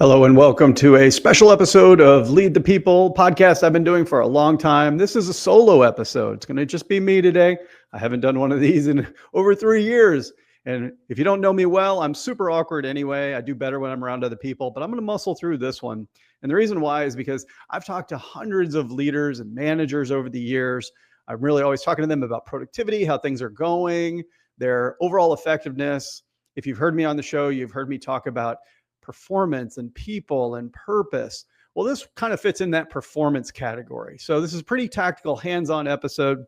Hello and welcome to a special episode of Lead the People podcast I've been doing for a long time. This is a solo episode. It's going to just be me today. I haven't done one of these in over 3 years. And if you don't know me well, I'm super awkward anyway. I do better when I'm around other people, but I'm going to muscle through this one. And the reason why is because I've talked to hundreds of leaders and managers over the years. I'm really always talking to them about productivity, how things are going, their overall effectiveness. If you've heard me on the show, you've heard me talk about performance and people and purpose. Well, this kind of fits in that performance category. So this is a pretty tactical, hands-on episode.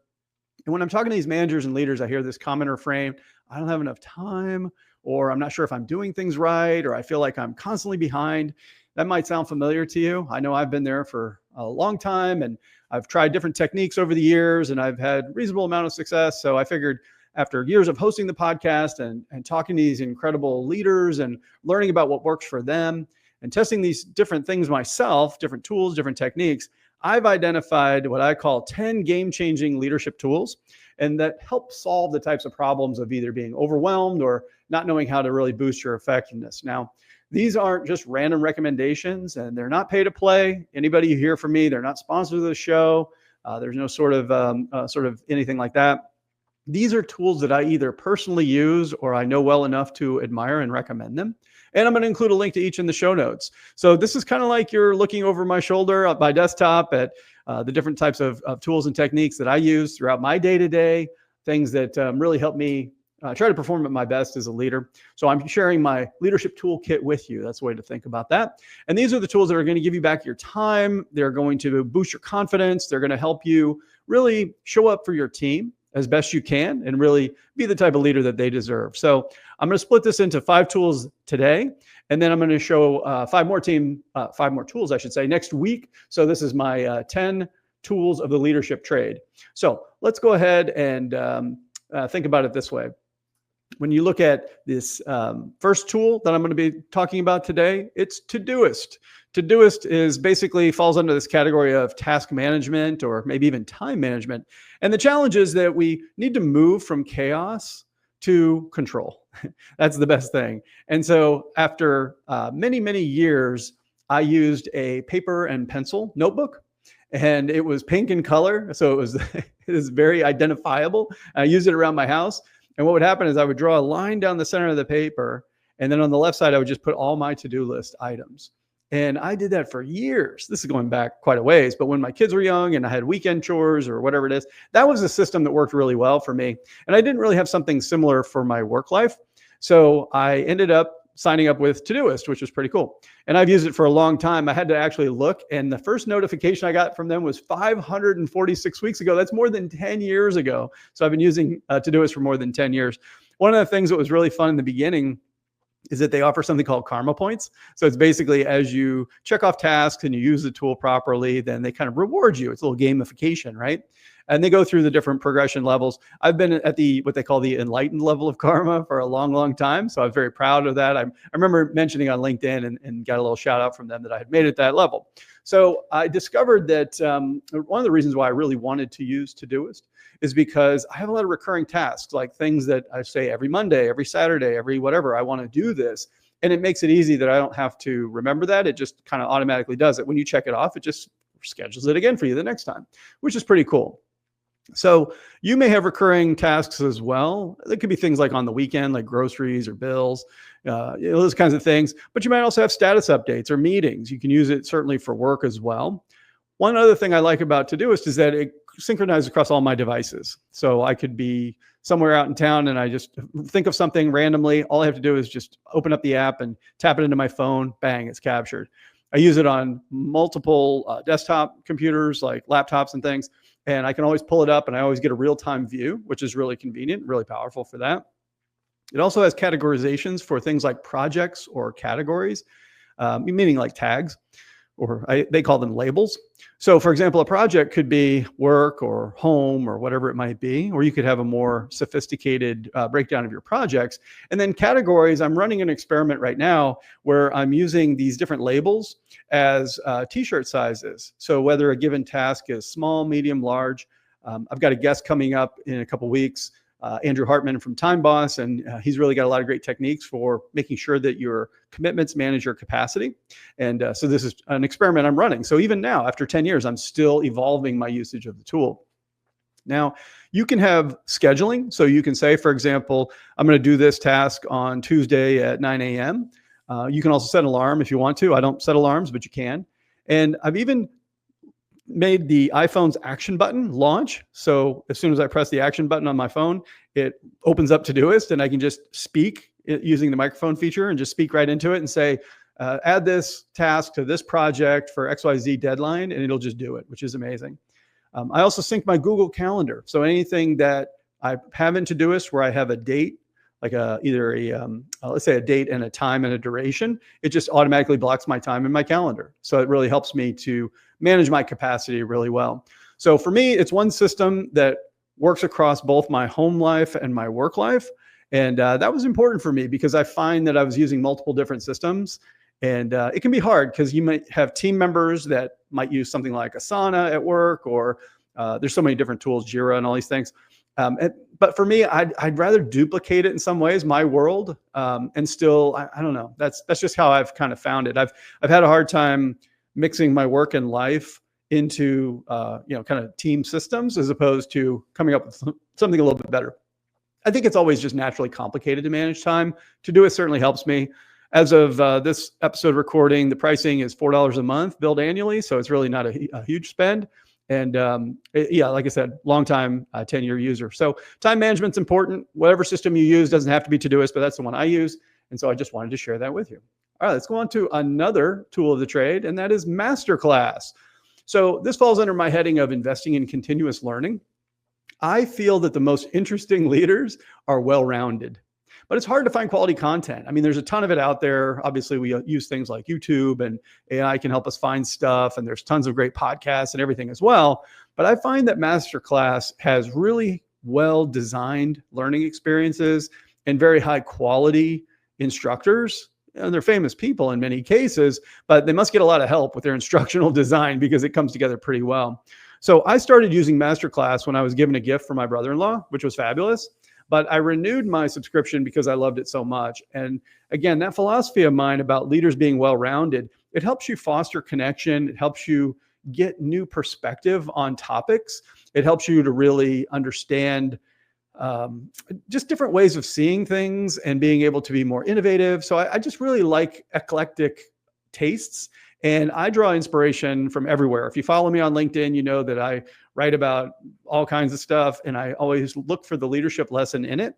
And when I'm talking to these managers and leaders, I hear this common refrain: I don't have enough time, or I'm not sure if I'm doing things right, or I feel like I'm constantly behind. That might sound familiar to you. I know I've been there for a long time, and I've tried different techniques over the years, and I've had reasonable amount of success. So I figured, after years of hosting the podcast and talking to these incredible leaders and learning about what works for them and testing these different things myself, different tools, different techniques, I've identified what I call 10 game-changing leadership tools, and that help solve the types of problems of either being overwhelmed or not knowing how to really boost your effectiveness. Now, these aren't just random recommendations, and they're not pay to play. Anybody you hear from me, they're not sponsored of the show. There's no sort of anything like that. These are tools that I either personally use or I know well enough to admire and recommend them. And I'm going to include a link to each in the show notes. So this is kind of like you're looking over my shoulder at my desktop at the different types of tools and techniques that I use throughout my day-to-day, things that really help me try to perform at my best as a leader. So I'm sharing my leadership toolkit with you. That's the way to think about that. And these are the tools that are going to give you back your time. They're going to boost your confidence. They're going to help you really show up for your team as best you can and really be the type of leader that they deserve. So I'm going to split this into 5 tools today, and then I'm going to show 5 more tools, I should say, next week. So this is my 10 tools of the leadership trade. So let's go ahead and think about it this way. When you look at this first tool that I'm going to be talking about today, it's Todoist. Todoist is basically falls under this category of task management or maybe even time management. And the challenge is that we need to move from chaos to control. That's the best thing. And so after many, many years, I used a paper and pencil notebook, and it was pink in color. So it was very identifiable. I used it around my house. And what would happen is I would draw a line down the center of the paper, and then on the left side, I would just put all my to-do list items. And I did that for years. This is going back quite a ways, but when my kids were young and I had weekend chores or whatever it is, that was a system that worked really well for me. And I didn't really have something similar for my work life. So I ended up signing up with Todoist, which was pretty cool. And I've used it for a long time. I had to actually look, and the first notification I got from them was 546 weeks ago. That's more than 10 years ago. So I've been using Todoist for more than 10 years. One of the things that was really fun in the beginning is that they offer something called karma points. So it's basically as you check off tasks and you use the tool properly, then they kind of reward you. It's a little gamification, right? And they go through the different progression levels. I've been at what they call the enlightened level of karma for a long, long time. So I'm very proud of that. I remember mentioning on LinkedIn and got a little shout out from them that I had made it that level. So I discovered that one of the reasons why I really wanted to use Todoist is because I have a lot of recurring tasks, like things that I say every Monday, every Saturday, every whatever, I want to do this. And it makes it easy that I don't have to remember that. It just kind of automatically does it. When you check it off, it just schedules it again for you the next time, which is pretty cool. So you may have recurring tasks as well. It could be things like on the weekend, like groceries or bills, those kinds of things. But you might also have status updates or meetings. You can use it certainly for work as well. One other thing I like about Todoist is that it synchronizes across all my devices. So I could be somewhere out in town and I just think of something randomly. All I have to do is just open up the app and tap it into my phone. Bang, it's captured. I use it on multiple desktop computers like laptops and things. And I can always pull it up and I always get a real-time view, which is really convenient, really powerful for that. It also has categorizations for things like projects or categories, meaning like tags, or they call them labels. So for example, a project could be work or home or whatever it might be, or you could have a more sophisticated breakdown of your projects. And then categories, I'm running an experiment right now where I'm using these different labels as t-shirt sizes. So whether a given task is small, medium, large, I've got a guest coming up in a couple weeks Andrew Hartman from Time Boss, and he's really got a lot of great techniques for making sure that your commitments manage your capacity. And so this is an experiment I'm running. So even now, after 10 years, I'm still evolving my usage of the tool. Now, you can have scheduling. So you can say, for example, I'm going to do this task on Tuesday at 9 a.m. You can also set an alarm if you want to. I don't set alarms, but you can. And I've even made the iPhone's action button launch. So as soon as I press the action button on my phone, it opens up Todoist, and I can just speak using the microphone feature and just speak right into it and say, add this task to this project for XYZ deadline, and it'll just do it, which is amazing. I also sync my Google Calendar. So anything that I have in Todoist where I have a date, like let's say a date and a time and a duration, it just automatically blocks my time in my calendar. So it really helps me to manage my capacity really well. So for me, it's one system that works across both my home life and my work life. And that was important for me because I find that I was using multiple different systems. And it can be hard because you might have team members that might use something like Asana at work, or there's so many different tools, Jira and all these things. But for me, I'd rather duplicate it in some ways, my world, and still, I don't know. That's just how I've kind of found it. I've had a hard time mixing my work and life into kind of team systems as opposed to coming up with something a little bit better. I think it's always just naturally complicated to manage time. Todoist certainly helps me. As of this episode recording, the pricing is $4 a month, billed annually, so it's really not a huge spend. And like I said, long time, 10-year user. So time management's important. Whatever system you use doesn't have to be Todoist, but that's the one I use. And so I just wanted to share that with you. All right, let's go on to another tool of the trade, and that is MasterClass. So this falls under my heading of investing in continuous learning. I feel that the most interesting leaders are well-rounded, but it's hard to find quality content. I mean, there's a ton of it out there. Obviously, we use things like YouTube, and AI can help us find stuff, and there's tons of great podcasts and everything as well. But I find that MasterClass has really well-designed learning experiences and very high-quality instructors. And they're famous people in many cases, but they must get a lot of help with their instructional design because it comes together pretty well. So I started using MasterClass when I was given a gift from my brother-in-law, which was fabulous. But I renewed my subscription because I loved it so much. And again, that philosophy of mine about leaders being well-rounded, it helps you foster connection. It helps you get new perspective on topics. It helps you to really understand just different ways of seeing things and being able to be more innovative. So I just really like eclectic tastes, and I draw inspiration from everywhere. If you follow me on LinkedIn, you know that I write about all kinds of stuff, and I always look for the leadership lesson in it.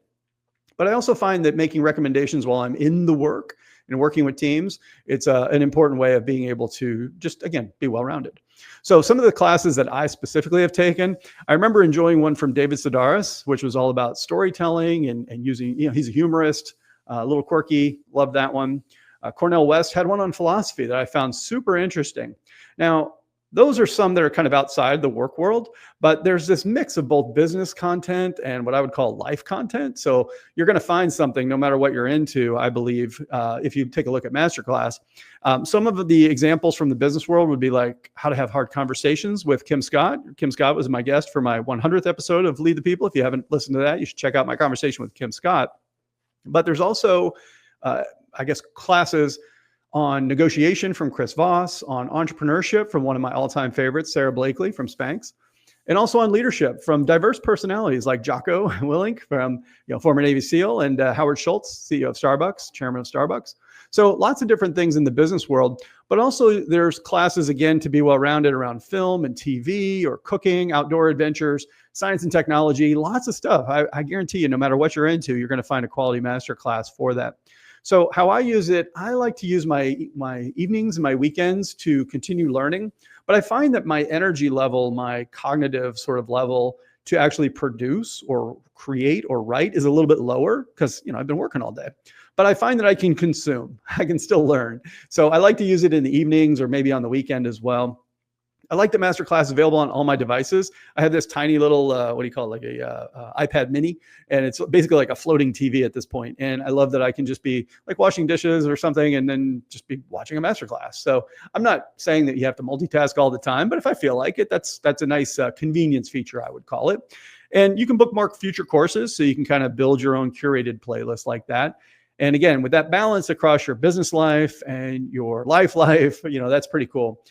But I also find that making recommendations while I'm in the work and working with teams, it's an important way of being able to just, again, be well-rounded. So some of the classes that I specifically have taken, I remember enjoying one from David Sedaris, which was all about storytelling and using, he's a humorist, a little quirky, loved that one. Cornel West had one on philosophy that I found super interesting. Now, those are some that are kind of outside the work world, but there's this mix of both business content and what I would call life content. So you're going to find something no matter what you're into, I believe, if you take a look at MasterClass. Some of the examples from the business world would be like how to have hard conversations with Kim Scott. Kim Scott was my guest for my 100th episode of Lead the People. If you haven't listened to that, you should check out my conversation with Kim Scott. But there's also, classes on negotiation from Chris Voss, on entrepreneurship from one of my all-time favorites, Sarah Blakely from Spanx, and also on leadership from diverse personalities like Jocko Willink from former Navy SEAL, and Howard Schultz, CEO of Starbucks, chairman of Starbucks. So lots of different things in the business world, but also there's classes, again, to be well-rounded around film and TV or cooking, outdoor adventures, science and technology, lots of stuff. I guarantee you, no matter what you're into, you're going to find a quality master class for that. So how I use it, I like to use my evenings and my weekends to continue learning, but I find that my energy level, my cognitive sort of level to actually produce or create or write is a little bit lower because, I've been working all day. But I find that I can consume, I can still learn. So I like to use it in the evenings or maybe on the weekend as well. I like the MasterClass is available on all my devices. I have this tiny little, iPad mini, and it's basically like a floating TV at this point. And I love that I can just be like washing dishes or something and then just be watching a MasterClass. So I'm not saying that you have to multitask all the time, but if I feel like it, that's a nice convenience feature, I would call it. And you can bookmark future courses so you can kind of build your own curated playlist like that. And again, with that balance across your business life and your life, that's pretty cool.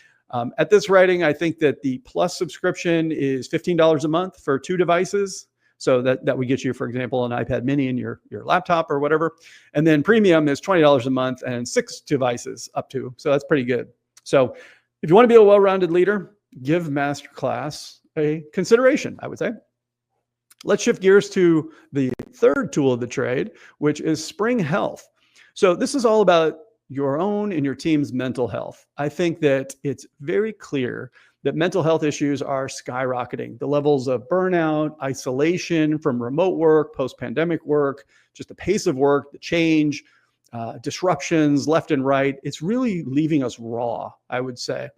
At this writing, I think that the Plus subscription is $15 a month for 2 devices. So that would get you, for example, an iPad mini in your laptop or whatever. And then premium is $20 a month and 6 devices up to. So that's pretty good. So if you want to be a well-rounded leader, give MasterClass a consideration, I would say. Let's shift gears to the third tool of the trade, which is Spring Health. So this is all about your own and your team's mental health. I think that it's very clear that mental health issues are skyrocketing. The levels of burnout, isolation from remote work, post-pandemic work, just the pace of work, the change, disruptions left and right. It's really leaving us raw, I would say.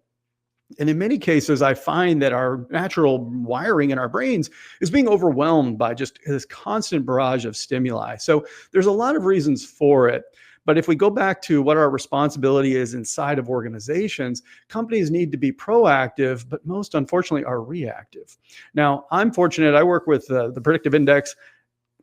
And in many cases, I find that our natural wiring in our brains is being overwhelmed by just this constant barrage of stimuli. So there's a lot of reasons for it. But if we go back to what our responsibility is inside of organizations, companies need to be proactive, but most unfortunately are reactive. Now, I'm fortunate. I work with the Predictive Index.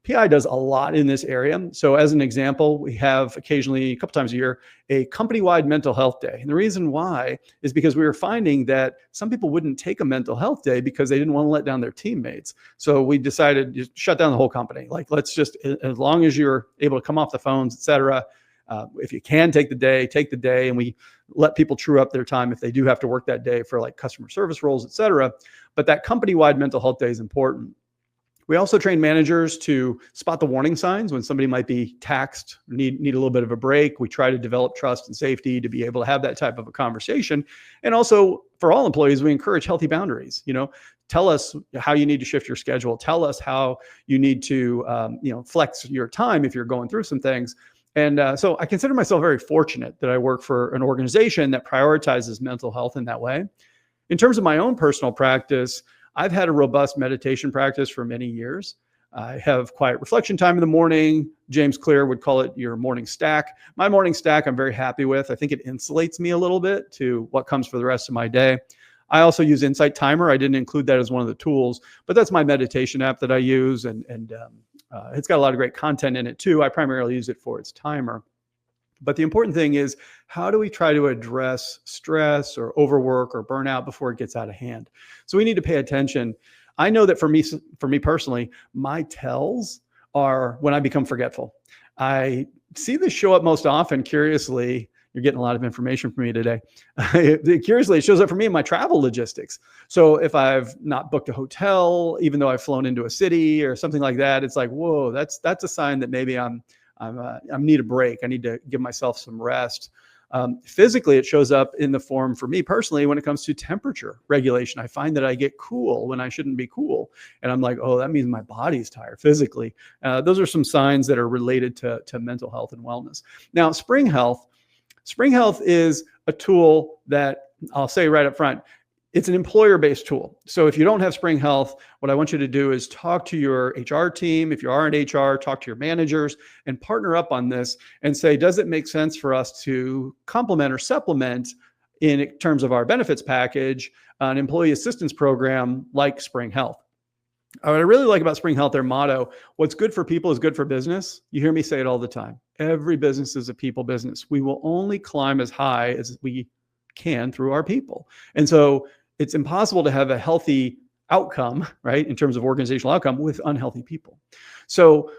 PI does a lot in this area. So as an example, we have occasionally, a couple times a year, a company-wide mental health day. And the reason why is because we were finding that some people wouldn't take a mental health day because they didn't want to let down their teammates. So we decided to shut down the whole company. Like, let's just, as long as you're able to come off the phones, et cetera, if you can take the day, and we let people true up their time if they do have to work that day for like customer service roles, et cetera. But that company-wide mental health day is important. We also train managers to spot the warning signs when somebody might be taxed, need a little bit of a break. We try to develop trust and safety to be able to have that type of a conversation. And also for all employees, we encourage healthy boundaries. Tell us how you need to shift your schedule. Tell us how you need to, flex your time if you're going through some things. And so I consider myself very fortunate that I work for an organization that prioritizes mental health in that way. In terms of my own personal practice, I've had a robust meditation practice for many years. I have quiet reflection time in the morning. James Clear would call it your morning stack. My morning stack, I'm very happy with. I think it insulates me a little bit to what comes for the rest of my day. I also use Insight Timer. I didn't include that as one of the tools, but that's my meditation app that I use. And it's got a lot of great content in it too. I primarily use it for its timer. But the important thing is, how do we try to address stress or overwork or burnout before it gets out of hand? So we need to pay attention. I know that for me personally, my tells are when I become forgetful. I see this show up most often, curiously. You're getting a lot of information from me today. Curiously, it shows up for me in my travel logistics. So if I've not booked a hotel, even though I've flown into a city or something like that, it's like, whoa, that's a sign that maybe I need a break. I need to give myself some rest. Physically, it shows up in the form for me personally when it comes to temperature regulation. I find that I get cool when I shouldn't be cool. And I'm like, oh, that means my body's tired physically. Those are some signs that are related to mental health and wellness. Now, Spring Health is a tool that I'll say right up front, it's an employer-based tool. So if you don't have Spring Health, what I want you to do is talk to your HR team. If you are in HR, talk to your managers and partner up on this and say, does it make sense for us to complement or supplement in terms of our benefits package, an employee assistance program like Spring Health? What I really like about Spring Health, their motto, what's good for people is good for business. You hear me say it all the time. Every business is a people business. We will only climb as high as we can through our people. And so it's impossible to have a healthy outcome, right, in terms of organizational outcome with unhealthy people. So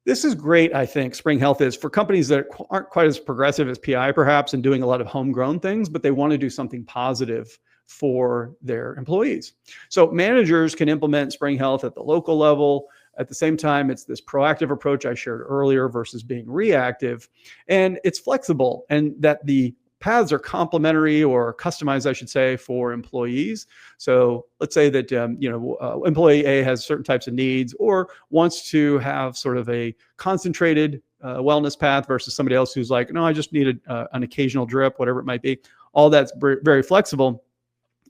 this is great, I think, Spring Health is for companies that aren't quite as progressive as PI perhaps and doing a lot of homegrown things, but they want to do something positive for their employees. So managers can implement Spring Health at the local level. At the same time, it's this proactive approach I shared earlier versus being reactive. And it's flexible, and that the paths are complementary or customized, I should say, for employees. So let's say that employee A has certain types of needs or wants to have sort of a concentrated wellness path versus somebody else who's like, no, I just need an occasional drip, whatever it might be. All that's very flexible.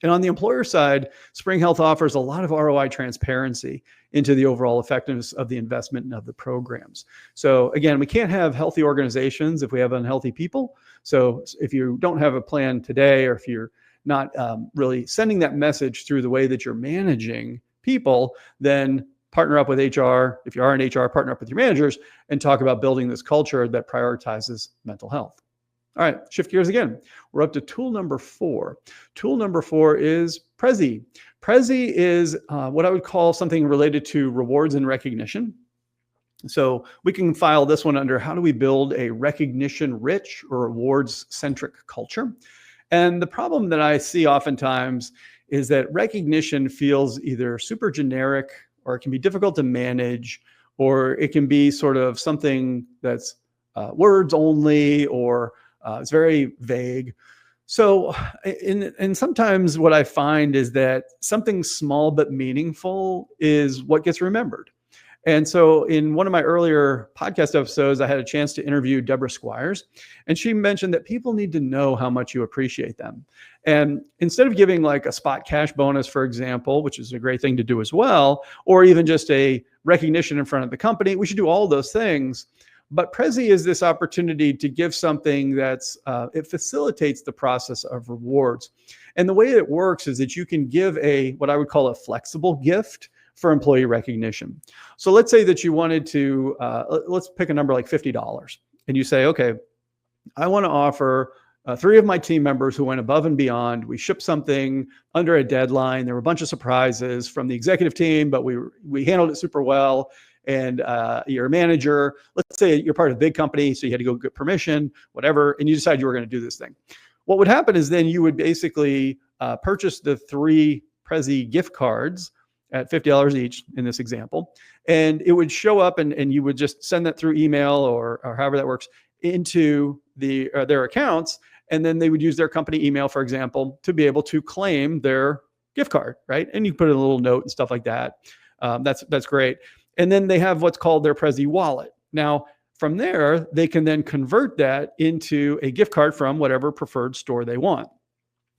And on the employer side, Spring Health offers a lot of ROI transparency into the overall effectiveness of the investment and of the programs. So again, we can't have healthy organizations if we have unhealthy people. So if you don't have a plan today, or if you're not really sending that message through the way that you're managing people, then partner up with HR. If you are in HR, partner up with your managers and talk about building this culture that prioritizes mental health. All right, shift gears again. We're up to tool number 4. Tool number 4 is Prezi. Prezi is what I would call something related to rewards and recognition. So we can file this one under how do we build a recognition-rich or rewards-centric culture. And the problem that I see oftentimes is that recognition feels either super generic, or it can be difficult to manage, or it can be sort of something that's words only, or it's very vague. So, and sometimes what I find is that something small but meaningful is what gets remembered. And so in one of my earlier podcast episodes, I had a chance to interview Deborah Squires, and she mentioned that people need to know how much you appreciate them. And instead of giving like a spot cash bonus, for example, which is a great thing to do as well, or even just a recognition in front of the company, we should do all those things. But Prezi is this opportunity to give something that's, it facilitates the process of rewards. And the way it works is that you can give what I would call a flexible gift for employee recognition. So let's say that you wanted to, let's pick a number like $50. And you say, okay, I want to offer 3 of my team members who went above and beyond. We shipped something under a deadline. There were a bunch of surprises from the executive team, but we handled it super well. And you're a manager, let's say you're part of a big company, so you had to go get permission, whatever, and you decide you were going to do this thing. What would happen is then you would basically purchase the 3 Prezi gift cards at $50 each in this example. And it would show up and you would just send that through email or however that works into their accounts. And then they would use their company email, for example, to be able to claim their gift card, right? And you put in a little note and stuff like that. That's great. And then they have what's called their Prezi wallet. Now, from there, they can then convert that into a gift card from whatever preferred store they want.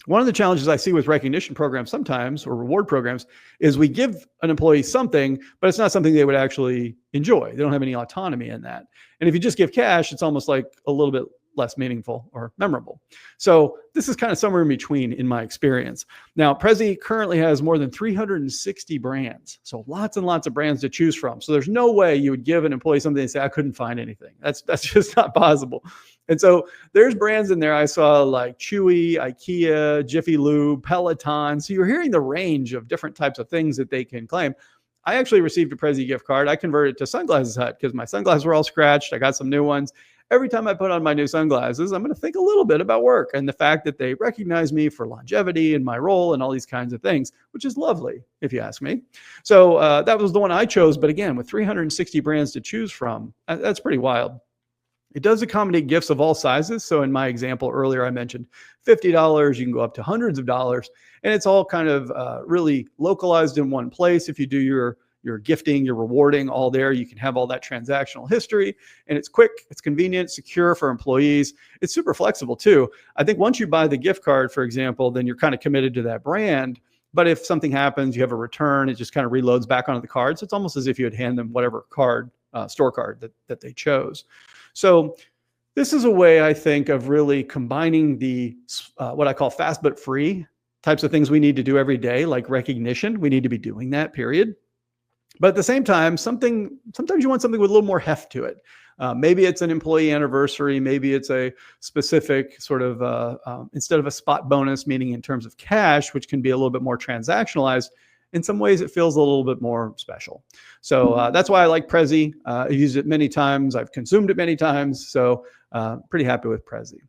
One of the challenges I see with recognition programs sometimes, or reward programs, is we give an employee something, but it's not something they would actually enjoy. They don't have any autonomy in that. And if you just give cash, it's almost like a little bit less meaningful or memorable. So this is kind of somewhere in between in my experience. Now, Prezi currently has more than 360 brands. So lots and lots of brands to choose from. So there's no way you would give an employee something and say, I couldn't find anything. That's just not possible. And so there's brands in there I saw like Chewy, IKEA, Jiffy Lube, Peloton. So you're hearing the range of different types of things that they can claim. I actually received a Prezi gift card. I converted to Sunglasses Hut because my sunglasses were all scratched. I got some new ones. Every time I put on my new sunglasses, I'm going to think a little bit about work and the fact that they recognize me for longevity and my role and all these kinds of things, which is lovely, if you ask me. So that was the one I chose. But again, with 360 brands to choose from, that's pretty wild. It does accommodate gifts of all sizes. So in my example earlier, I mentioned $50. You can go up to hundreds of dollars. And it's all kind of really localized in one place. If you do your gifting, your rewarding, all there, you can have all that transactional history. And it's quick, it's convenient, secure for employees. It's super flexible too. I think once you buy the gift card, for example, then you're kind of committed to that brand. But if something happens, you have a return, it just kind of reloads back onto the card. So it's almost as if you had hand them whatever card, store card that they chose. So this is a way, I think, of really combining the what I call fast but free types of things we need to do every day, like recognition. We need to be doing that, period. But at the same time, sometimes you want something with a little more heft to it. Maybe it's an employee anniversary. Maybe it's a specific sort of, instead of a spot bonus, meaning in terms of cash, which can be a little bit more transactionalized, in some ways it feels a little bit more special. So that's why I like Prezi. I've used it many times. I've consumed it many times. So pretty happy with Prezi.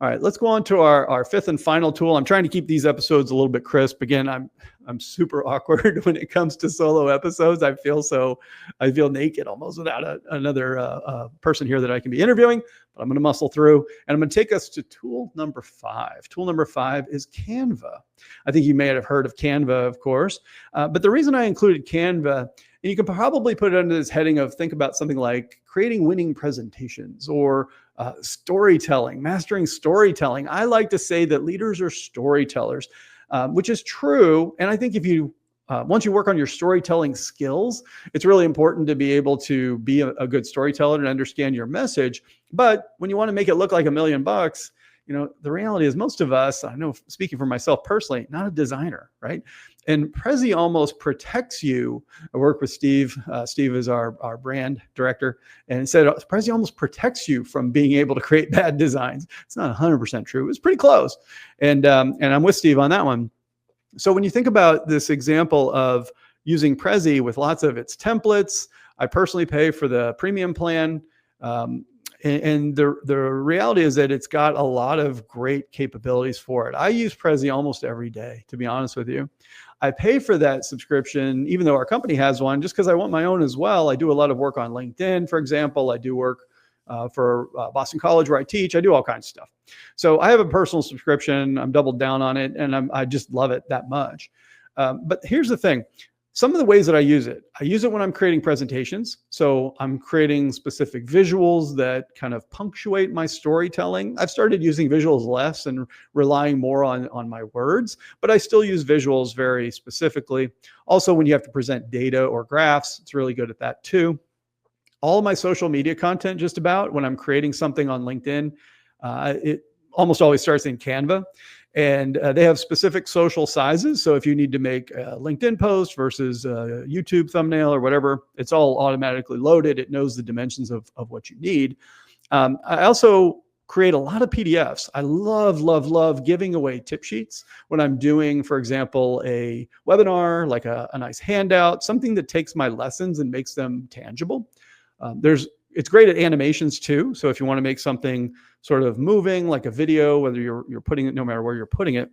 All right, let's go on to our fifth and final tool. I'm trying to keep these episodes a little bit crisp. Again, I'm super awkward when it comes to solo episodes. I feel naked almost without another person here that I can be interviewing, but I'm going to muscle through. And I'm going to take us to tool number 5. Tool number 5 is Canva. I think you may have heard of Canva, of course. But the reason I included Canva, and you can probably put it under this heading of think about something like creating winning presentations or storytelling, mastering storytelling. I like to say that leaders are storytellers, which is true. And I think if you, once you work on your storytelling skills, it's really important to be able to be a good storyteller and understand your message. But when you want to make it look like $1 million, the reality is most of us, I know speaking for myself personally, not a designer, right? And Prezi almost protects you. I work with Steve. Steve is our brand director, and said Prezi almost protects you from being able to create bad designs. It's not 100% true. It's pretty close. And I'm with Steve on that one. So when you think about this example of using Prezi with lots of its templates, I personally pay for the premium plan. And the reality is that it's got a lot of great capabilities for it. I use Prezi almost every day, to be honest with you. I pay for that subscription, even though our company has one, just because I want my own as well. I do a lot of work on LinkedIn, for example. I do work for Boston College where I teach. I do all kinds of stuff. So I have a personal subscription. I'm doubled down on it, and I just love it that much. But here's the thing. Some of the ways that I use it when I'm creating presentations. So I'm creating specific visuals that kind of punctuate my storytelling. I've started using visuals less and relying more on my words, but I still use visuals very specifically. Also, when you have to present data or graphs, it's really good at that too. All of my social media content, just about when I'm creating something on LinkedIn, it almost always starts in Canva. And they have specific social sizes. So if you need to make a LinkedIn post versus a YouTube thumbnail or whatever, it's all automatically loaded. It knows the dimensions of what you need. I also create a lot of PDFs. I love giving away tip sheets when I'm doing, for example, a webinar, like a nice handout, something that takes my lessons and makes them tangible. It's great at animations too. So if you want to make something sort of moving, like a video, whether you're putting it, no matter where you're putting it,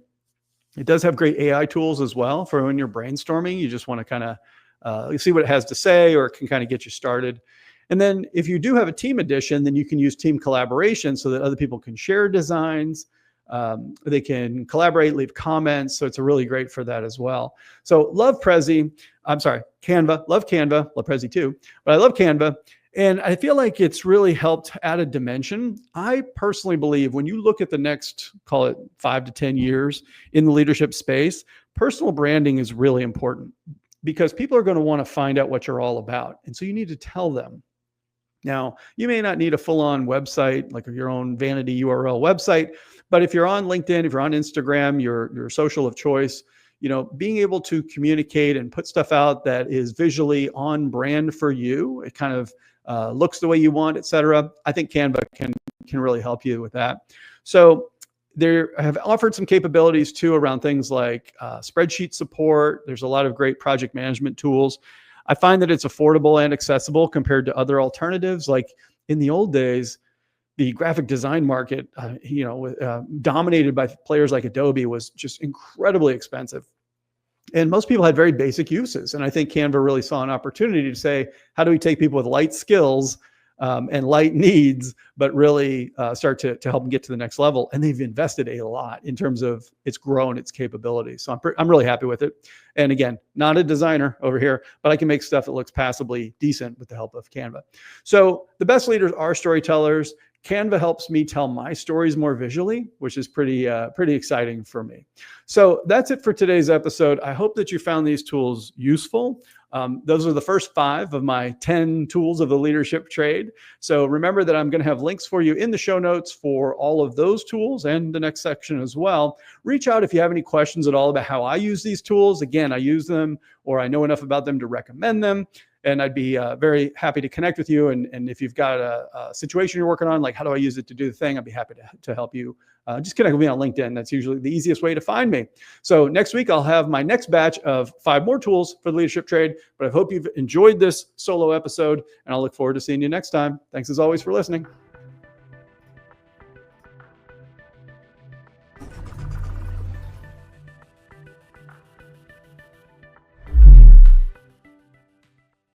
it does have great AI tools as well for when you're brainstorming. You just want to kind of see what it has to say, or it can kind of get you started. And then if you do have a team edition, then you can use team collaboration so that other people can share designs. They can collaborate, leave comments. So it's really great for that as well. So love Prezi. I'm sorry, Canva. Love Canva. Love Prezi too. But I love Canva. And I feel like it's really helped add a dimension. I personally believe when you look at the next, call it 5 to 10 years in the leadership space, personal branding is really important because people are going to want to find out what you're all about. And so you need to tell them. Now, you may not need a full-on website, like your own vanity URL website, but if you're on LinkedIn, if you're on Instagram, your social of choice, being able to communicate and put stuff out that is visually on brand for you, it kind of looks the way you want, et cetera. I think Canva can really help you with that. So they have offered some capabilities too around things like spreadsheet support. There's a lot of great project management tools. I find that it's affordable and accessible compared to other alternatives. Like in the old days, the graphic design market, dominated by players like Adobe, was just incredibly expensive. And most people had very basic uses. And I think Canva really saw an opportunity to say, how do we take people with light skills and light needs, but really start to help them get to the next level? And they've invested a lot in terms of it's grown its capabilities. So I'm really happy with it. And again, not a designer over here, but I can make stuff that looks passably decent with the help of Canva. So the best leaders are storytellers. Canva helps me tell my stories more visually, which is pretty exciting for me. So that's it for today's episode. I hope that you found these tools useful. Those are the first 5 of my 10 tools of the leadership trade. So remember that I'm going to have links for you in the show notes for all of those tools and the next section as well. Reach out if you have any questions at all about how I use these tools. Again, I use them, or I know enough about them to recommend them. And I'd be very happy to connect with you. And if you've got a situation you're working on, like how do I use it to do the thing, I'd be happy to help you. Just connect with me on LinkedIn. That's usually the easiest way to find me. So next week, I'll have my next batch of 5 more tools for the leadership trade. But I hope you've enjoyed this solo episode, and I'll look forward to seeing you next time. Thanks as always for listening.